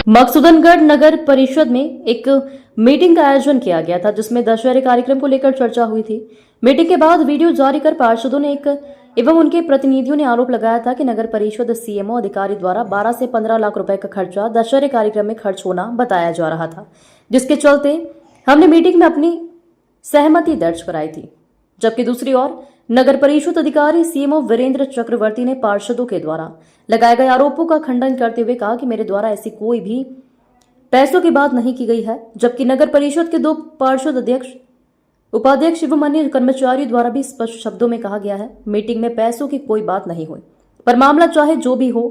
मकसूदनगढ़ नगर परिषद में एक मीटिंग का आयोजन किया गया था, जिसमें दशहरे कार्यक्रम को लेकर चर्चा हुई थी। मीटिंग के बाद वीडियो जारी कर पार्षदों ने एवं उनके प्रतिनिधियों ने आरोप लगाया था कि नगर परिषद सीएमओ अधिकारी द्वारा 12 से 15 लाख रुपए का खर्चा दशहरे कार्यक्रम में खर्च होना बताया जा रहा था, जिसके चलते हमने मीटिंग में अपनी सहमति दर्ज कराई थी। जबकि दूसरी ओर नगर परिषद अधिकारी सीएमओ वीरेंद्र चक्रवर्ती ने पार्षदों के द्वारा लगाए गए आरोपों का खंडन करते हुए कहा कि मेरे द्वारा ऐसी कोई भी पैसों की बात नहीं की गई है। जबकि नगर परिषद के 2 पार्षद अध्यक्ष, उपाध्यक्ष एवं अन्य कर्मचारियों द्वारा भी स्पष्ट शब्दों में कहा गया है, मीटिंग में पैसों की कोई बात नहीं हुई, पर मामला चाहे जो भी हो,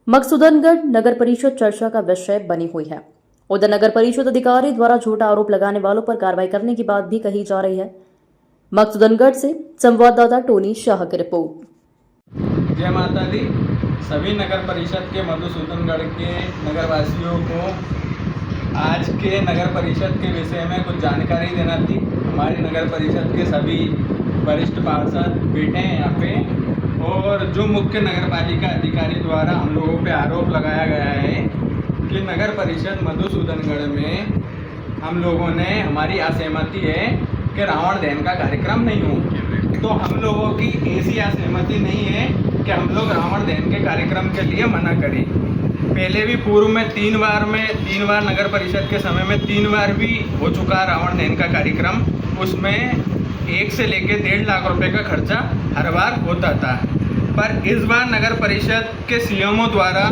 मकसूदनगढ़ नगर परिषद चर्चा का विषय बनी हुई है। उधर नगर परिषद अधिकारी द्वारा झूठा आरोप लगाने वालों पर कार्रवाई करने की बात भी कही जा रही है। मकसूदनगढ़ से संवाददाता टोनी शाह की रिपोर्ट। जय माता दी। सभी नगर परिषद के मधुसूदनगढ़ के नगरवासियों को आज के नगर परिषद के विषय में कुछ जानकारी देना थी। हमारी नगर परिषद के सभी वरिष्ठ पार्षद बैठे हैं यहाँ पे, और जो मुख्य नगरपालिका अधिकारी द्वारा हम लोगों पे आरोप लगाया गया है कि नगर परिषद मधुसूदनगढ़ में हम लोगों ने, हमारी असहमति है कि रावण दहन का कार्यक्रम नहीं हो। तो हम लोगों की ऐसी असहमति नहीं है कि हम लोग रावण दहन के कार्यक्रम के लिए मना करें। पहले भी पूर्व में तीन बार नगर परिषद के समय में 3 बार भी हो चुका रावण दहन का कार्यक्रम। उसमें 1 से लेकर 1.5 लाख रुपए का खर्चा हर बार होता था, पर इस बार नगर परिषद के सीएमओ द्वारा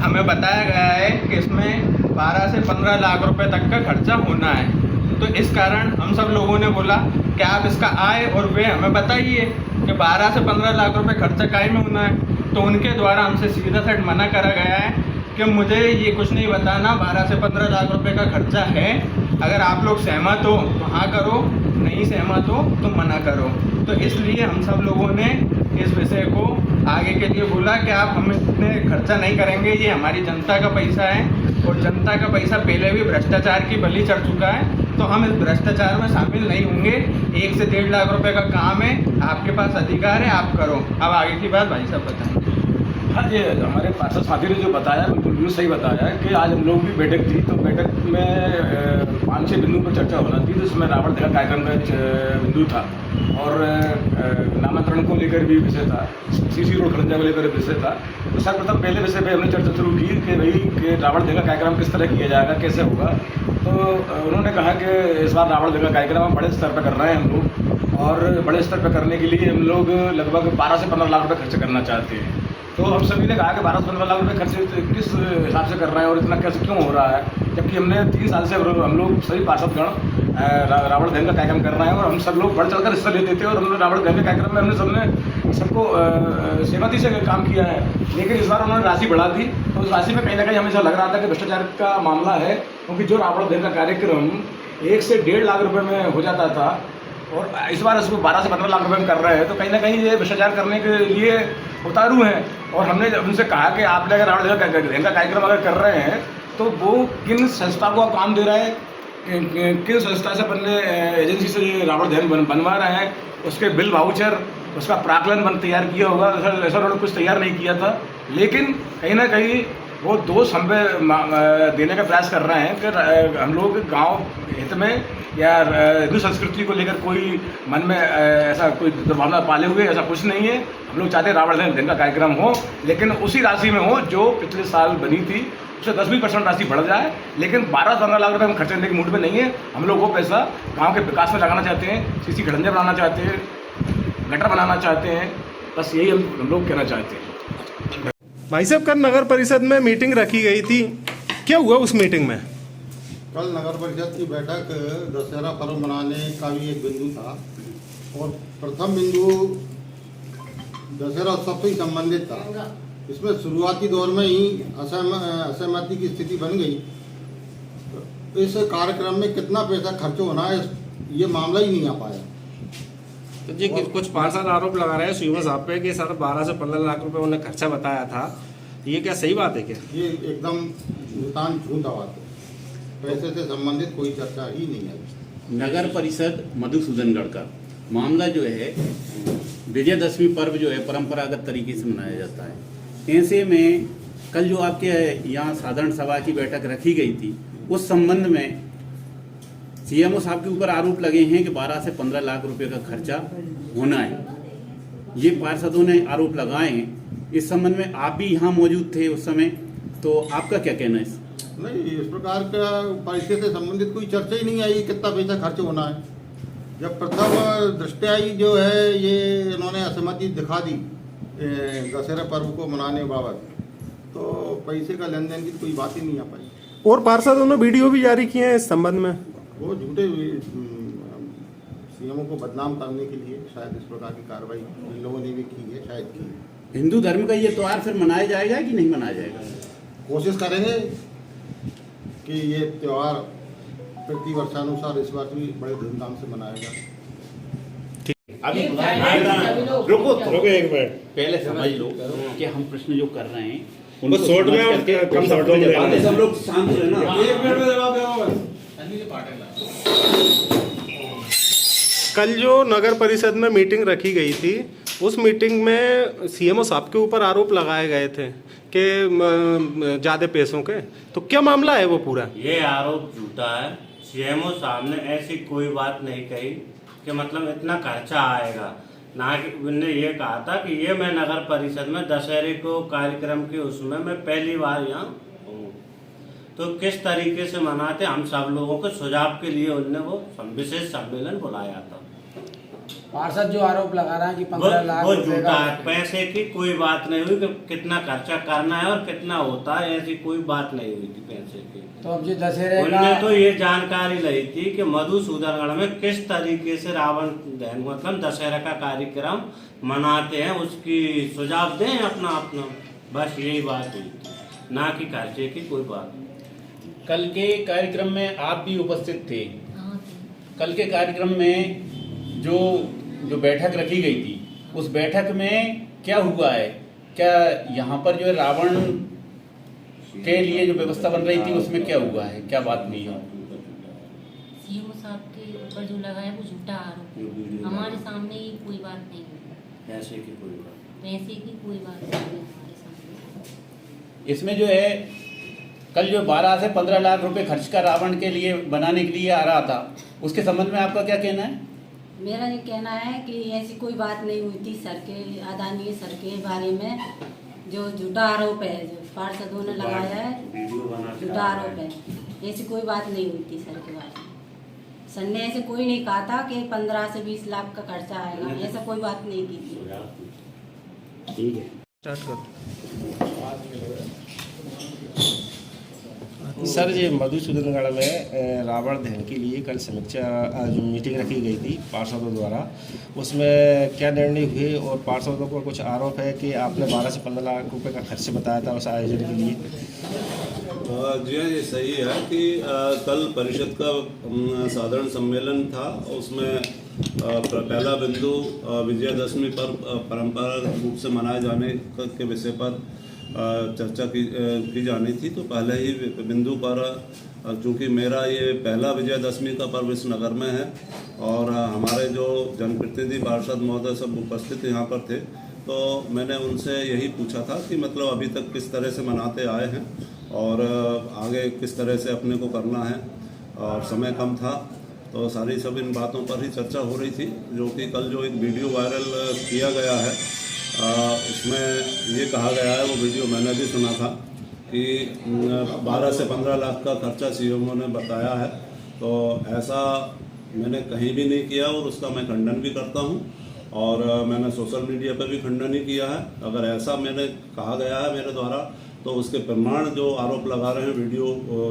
हमें बताया गया है कि इसमें 12 से 15 लाख रुपए तक का खर्चा होना है। तो इस कारण हम सब लोगों ने बोला कि आप इसका आय और व्यय हमें बताइए कि 12 से 15 लाख रुपए खर्चा काय में होना है। तो उनके द्वारा हमसे सीधा सेट मना करा गया है कि मुझे ये कुछ नहीं बताना, 12 से 15 लाख रुपए का खर्चा है, अगर आप लोग सहमत हो तो हाँ करो, नहीं सहमत हो तो मना करो। तो इसलिए हम सब लोगों ने इस विषय को आगे के लिए बोला कि आप हमें इतने खर्चा नहीं करेंगे, ये हमारी जनता का पैसा है और जनता का पैसा पहले भी भ्रष्टाचार की बलि चढ़ चुका है, तो हम इस भ्रष्टाचार में शामिल नहीं होंगे। 1 से 1.5 लाख रुपए का काम है, आपके पास अधिकार है, आप करो। अब आगे की बात भाई साहब बताएं। हाँ, ये हमारे पार्षद साथी ने जो बताया बिल्कुल सही बताया है कि आज हम लोग भी बैठक थी, तो बैठक में 5-6 बिंदु पर चर्चा होना थी, जिसमें रावण दहन कार्यक्रम का बिंदु था और नामांतरण को लेकर भी विषय था, सीसी रोड खड़ंजा को लेकर विषय था। तो सर्वप्रथम पहले विषय पे हमने चर्चा शुरू की कि भाई कि रावण दहन का कार्यक्रम किस तरह किया जाएगा, कैसे होगा। तो उन्होंने कहा कि इस बार रावण दहन का कार्यक्रम हम बड़े स्तर पर कर रहे हैं हम लोग, और बड़े स्तर पर करने के लिए हम लोग लगभग 12 से 15 लाख रुपये खर्च करना चाहते हैं। तो हम सभी ने कहा कि 12 से 15 लाख रुपए खर्च किस हिसाब से कर रहे हैं और इतना कैसे क्यों हो रहा है, जबकि हमने 3 साल से हम लोग सभी पार्षदगण रावण दहन का कार्यक्रम कर रहे हैं और हम सब लोग बढ़ चढ़कर हिस्सा लेते थे। और हमने रावण दहन के कार्यक्रम में हमने सबको सहमति से काम किया है, लेकिन इस बार उन्होंने राशि बढ़ा दी। तो उस राशि में कहीं ना कहीं हमें ऐसा लग रहा था कि भ्रष्टाचार का मामला है, क्योंकि जो रावण दहन का कार्यक्रम 1 से 1.5 लाख रुपये में हो जाता था और इस बार इसको 12 से 15 लाख रुपए में कर रहे हैं, तो कहीं ना कहीं ये भ्रष्टाचार करने के लिए उतारू हैं। और हमने उनसे कहा कि आप अगर रावण दहन का कार्यक्रम अगर कर रहे हैं तो वो किन संस्था को आप काम दे रहे हैं, किन संस्था से अपने एजेंसी से रावण दहन बनवा रहे हैं, उसके बिल वाउचर, उसका प्राकलन तैयार किया होगा। ऐसा उन्होंने कुछ तैयार नहीं किया था, लेकिन कहीं ना कहीं वो दोष हम पे देने का प्रयास कर रहे हैं कि हम लोग गांव हित में या हिंदू संस्कृति को लेकर कोई मन में ऐसा कोई दुर्भावना पाले हुए ऐसा कुछ नहीं है। हम लोग चाहते हैं रावण दहन का कार्यक्रम हो, लेकिन उसी राशि में हो जो पिछले साल बनी थी, उससे 10-20% राशि बढ़ जाए, लेकिन 12-15 लाख रुपए हम खर्च करने के मूड में नहीं है। हम लोग वो पैसा गाँव के विकास में लगाना चाहते हैं, सीसी खड़ंजे बनाना चाहते हैं, गटर बनाना चाहते हैं, बस यही हम लोग कहना चाहते हैं। भाई साहब, कल नगर परिषद में मीटिंग रखी गई थी, क्या हुआ उस मीटिंग में? कल नगर परिषद की बैठक दशहरा पर्व मनाने का भी एक बिंदु था, और प्रथम बिंदु दशहरा उत्सव से ही संबंधित था। इसमें शुरुआती दौर में ही असहमति की स्थिति बन गई। इस कार्यक्रम में कितना पैसा खर्च होना है, ये मामला ही नहीं आ पाया। तो जी कुछ पार्षद आरोप लगा रहे हैं सीएमओ साहब पे कि सर 12 से 15 लाख रुपए उन्होंने खर्चा बताया था, ये क्या सही बात है क्या? ये एकदम नितान झूठा बात है, पैसे से संबंधित कोई चर्चा ही नहीं है। नगर परिषद मधुसूदनगढ़ का मामला जो है, विजयदशमी पर्व जो है परंपरागत तरीके से मनाया जाता है। ऐसे में कल जो आपके यहाँ साधारण सभा की बैठक रखी गई थी, उस संबंध में सीएमओ साहब के ऊपर आरोप लगे हैं कि 12 से 15 लाख रुपए का खर्चा होना है। ये पार्षदों ने आरोप लगाए हैं। इस संबंध में आप भी यहाँ मौजूद थे उस समय, तो आपका क्या कहना है इस? नहीं, इस प्रकार का पैसे से संबंधित कोई चर्चा ही नहीं आई कितना पैसा खर्च होना है। जब प्रथम दृष्टया ही जो है ये इन्होंने असहमति दिखा दी दशहरा पर्व को मनाने बाबत, तो पैसे का लेन देन की कोई बात ही नहीं आ पाई। और पार्षदों ने वीडियो भी जारी किए हैं इस संबंध में। वो झूठे सीएमओ को बदनाम करने के लिए शायद इस प्रकार की कार्रवाई इन लोगों ने भी की है, शायद की है। हिंदू धर्म का ये त्योहार फिर मनाया जाएगा कि नहीं मनाया जाएगा? कोशिश करेंगे कि ये त्यौहार प्रति वर्षानुसार इस वर्ष भी बड़े धूमधाम से मनाया जाए। अभी रुको एक मिनट। पहले समझ लो कि हम प्रश्न जो कर रहे हैं वो उनको शॉर्ट में समझ और करके कम शॉर्ट में बातें सब लोग शांत रहना। एक मिनट में जवाब देगा बस। कल जो नगर परिषद में मीटिंग रखी गई थी, उस मीटिंग में सीएमओ साहब के ऊपर आरोप लगाए गए थे कि ज़्यादा पैसों के, तो क्या मामला है वो पूरा? ये आरोप झूठा है। सीएमओ साहब ने ऐसी कोई बात नहीं कही कि मतलब इतना खर्चा आएगा। ना कि उन्होंने ये कहा था कि ये मैं नगर परिषद में दशहरे को कार्यक्रम के उसमें मैं पहली बार यहाँ हूँ, तो किस तरीके से मनाते हम सब लोगों के सुझाव के लिए उनने वो विशेष सम्मेलन बुलाया था। पार्षद जो आरोप लगा रहा है कि 15 लाख वो रुपए झूठा का है। पैसे की कोई बात नहीं हुई कि कितना खर्चा करना है और कितना होता है, ऐसी कोई बात नहीं हुई थी पैसे की। तो अब जो दशहरे उनने का तो ये जानकारी ली थी कि मधुसूदनगढ़ में किस तरीके से रावण दहन मतलब दशहरा का कार्यक्रम मनाते हैं, उसकी सुझाव दें अपना अपना, बस यही बात हुई थी, ना कि खर्चे की कोई बात नहीं। कल के कार्यक्रम में आप भी उपस्थित थे। कल के कार्यक्रम में जो बैठक रखी गई थी, उस बैठक में क्या हुआ है? क्या यहाँ पर जो है रावण के लिए जो व्यवस्था बन रही थी उसमें क्या हुआ है, क्या बात नहीं है? सीएमओ साहब के ऊपर जो लगा है वो झूठा आरोप, हमारे सामने ही कोई बात नहीं हुई, पैसे की कोई बात, पैसे की कोई बात नहीं हुई हमारे सामने। इसमें जो है कल जो 12 से 15 लाख रुपए खर्च का रावण के लिए बनाने के लिए आ रहा था, उसके संबंध में आपका क्या कहना है? मेरा ये कहना है कि ऐसी कोई बात नहीं हुई थी सर के आदरणीय सर के बारे में, जो झूठा आरोप है जो पार्षदों ने लगाया है, झूठा आरोप है। ऐसी कोई बात नहीं हुई थी सर के बारे में। सर ने ऐसे कोई नहीं कहा था कि 15 से 20 लाख का खर्चा आएगा, ऐसा कोई बात नहीं की थी। ठीक है, स्टार्ट कर। सर, ये मधुसूदनगढ़ में रावण दहन के लिए कल समीक्षा जो मीटिंग रखी गई थी पार्षदों द्वारा, उसमें क्या निर्णय हुए? और पार्षदों को कुछ आरोप है कि आपने 12 से 15 लाख रुपए का खर्च बताया था उस आयोजन के लिए। जी हाँ, ये सही है कि कल परिषद का साधारण सम्मेलन था। उसमें पहला बिंदु विजयादशमी पर परंपरागत रूप से मनाए जाने के विषय पर चर्चा की जानी थी। तो पहले ही बिंदु पर चूँकि मेरा ये पहला विजयादशमी का पर्व इस नगर में है और हमारे जो जनप्रतिनिधि पार्षद महोदय सब उपस्थित यहाँ पर थे, तो मैंने उनसे यही पूछा था कि मतलब अभी तक किस तरह से मनाते आए हैं और आगे किस तरह से अपने को करना है, और समय कम था तो सारी सब इन बातों पर ही चर्चा हो रही थी। जो कि कल जो एक वीडियो वायरल किया गया है उसमें ये कहा गया है, वो वीडियो मैंने भी सुना था कि 12 से 15 लाख का खर्चा सीएमओ ने बताया है। तो ऐसा मैंने कहीं भी नहीं किया और उसका मैं खंडन भी करता हूँ और मैंने सोशल मीडिया पर भी खंडन ही किया है। अगर ऐसा मैंने कहा गया है मेरे द्वारा तो उसके प्रमाण जो आरोप लगा रहे हैं वीडियो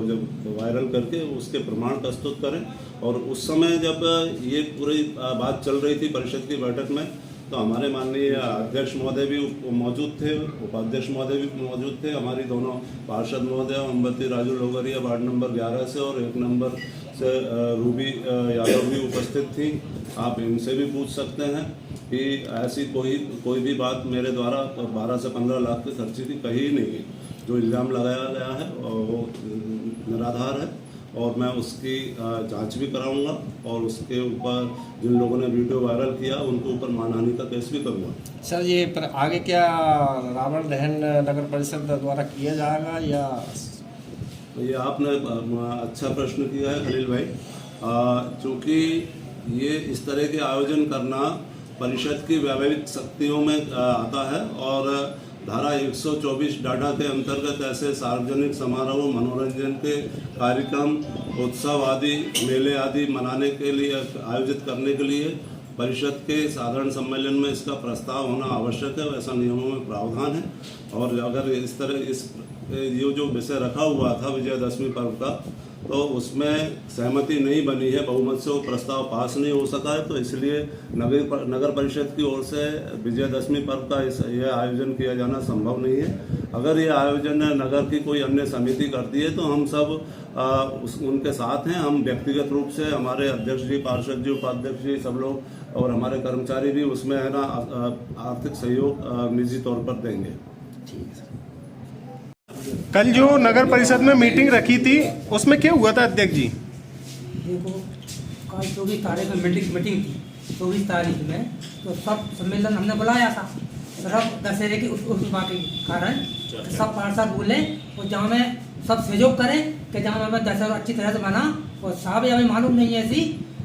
जब वायरल करके उसके प्रमाण प्रस्तुत करें। और उस समय जब ये पूरी बात चल रही थी परिषद की बैठक में, तो हमारे माननीय अध्यक्ष महोदय भी मौजूद थे, उपाध्यक्ष महोदय भी मौजूद थे, हमारी दोनों पार्षद महोदय अम्बती राजू लोगरिया वार्ड नंबर 11 से और 1 नंबर से रूबी यादव भी उपस्थित थी। आप इनसे भी पूछ सकते हैं कि ऐसी कोई भी बात मेरे द्वारा 12 से 15 लाख की खर्ची की कही नहीं है। जो इल्ज़ाम लगाया गया है वो निराधार है और मैं उसकी जांच भी कराऊंगा और उसके ऊपर जिन लोगों ने वीडियो वायरल किया उनके ऊपर मानहानि का केस भी करूँगा। सर ये पर आगे क्या रावण दहन नगर परिषद द्वारा किया जाएगा या? ये आपने अच्छा प्रश्न किया है खलील भाई। चूँकि ये इस तरह के आयोजन करना परिषद की वैवाहिक शक्तियों में आता है और धारा 124 डाटा के अंतर्गत ऐसे सार्वजनिक समारोह, मनोरंजन के कार्यक्रम, उत्सव आदि, मेले आदि मनाने के लिए, आयोजित करने के लिए परिषद के साधारण सम्मेलन में इसका प्रस्ताव होना आवश्यक है। वैसा नियमों में प्रावधान है। और अगर इस तरह ये जो विषय रखा हुआ था विजयदशमी पर्व का, तो उसमें सहमति नहीं बनी है, बहुमत से वो प्रस्ताव पास नहीं हो सका है, तो इसलिए नगर परिषद की ओर से विजयदशमी पर्व का यह आयोजन किया जाना संभव नहीं है। अगर ये आयोजन नगर की कोई अन्य समिति करती है तो हम सब उनके साथ हैं। हम व्यक्तिगत रूप से, हमारे अध्यक्ष जी, पार्षद जी, उपाध्यक्ष जी, सब लोग और हमारे कर्मचारी भी उसमें है ना आर्थिक सहयोग निजी तौर पर देंगे। कल जो नगर परिषद में मीटिंग रखी थी उसमें क्या हुआ था अध्यक्ष जी? देखो, कल 24 तारीख में मीटिंग थी। 24 तारीख में तो सब सम्मेलन हमने बुलाया था, सब दशहरे की उस के कारण सब पार्षद बोले और जहाँ में सब सहयोग करें कि जहाँ हमें दशहरा अच्छी तरह से बना। और साहब हमें मालूम नहीं है ऐसी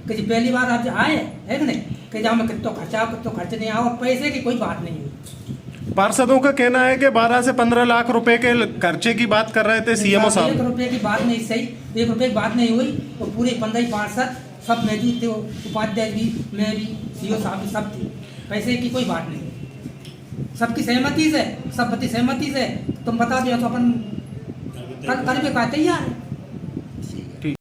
कि पहली बार आप आए है कि नहीं, कि जहाँ में कितना खर्च नहीं आया और पैसे की कोई बात नहीं हुई। पार्षदों का कहना है कि 12 से 15 लाख रुपए के खर्चे की बात कर रहे थे सीएमओ साहब। 1 रुपये की बात नहीं, सही 1 रुपये की बात नहीं हुई। और पूरे 15 पार्षद सब मौजूद थे, उपाध्याय भी, मैं भी, सीओ साहब भी, सब थे। पैसे की कोई बात नहीं, सबकी सहमति से, सब सहमति से तुम बता दिया तो अपन कर भी तैयार है।